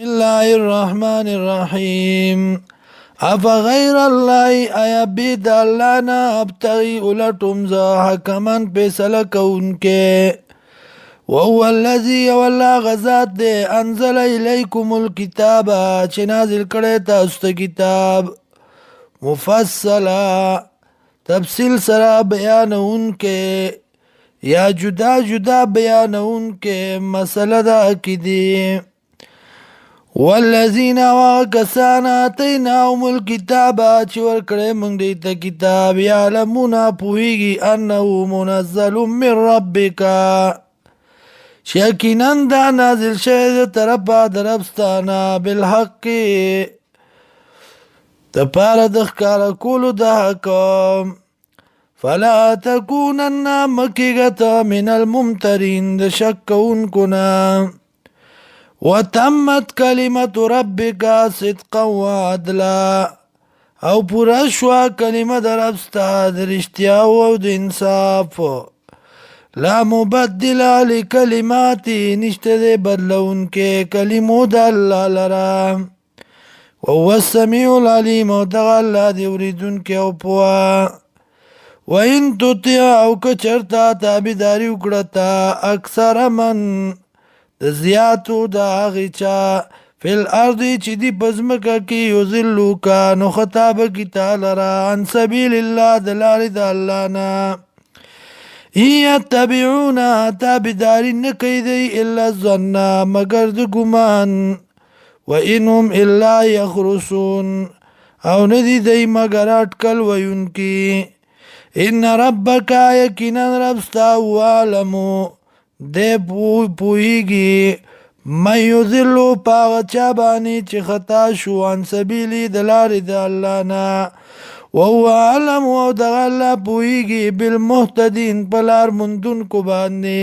الله الرحمن الرحيم افغير الله ایا بيد الله نه ابتغي الټم ز حکمن فیصله کوونکې وهو الذي والله غزاد دے انزل الیکم الكتاب چې نازل کړی تاسو ته کتاب مفصلا تفصیل سره بیانونکې یا جدا جدا بیانونکې مسله د عقیدې والذین وکسان آتیناهم الکتاب چې ورکړی موږ دوی ته کتاب یعلمون پوهیږي انه منزل من ربک چې یقینا دا نازل شوی د طرفه د رب ستانه بالحق دپاره د ښکاره کولو د حق فلا تکونن مکیږه ته من الممترین د شک کوونکو نه وتمت کلمت ربک صدقا وعدلا او پورا شوا کلمه د رب ستا د رښتیا او د انصاف لا مبدل لکلماتی نشته دی بدلونکې کلمو د الله لره وهو السمیع العلیم او دغه الله دی اورېدونکی او پوه وان تطیع او که چېرته تابعداري وکړه ته اکثر من د زیاتو د هغې چا فی الارض چې دي په ځمکه کې یضلوکه نو خطابه کې تا لره عن سبیل الله د لارې د الله نه یتبعون تابعداري نه کوي دی الا الظن مګر د ګمان وان هم الا یخرسون او نه دي دی مګر اټکل ویونکي ان ربک یقینا رب ستا هو اعلمو دی پوهیږي من یضلو په هغه چا باندې چې خطا شو عن سبیلي د لارې د الله نه وهو اعلم او دغه الله پوهیږي بالمهتدین په لار موندونکو باندې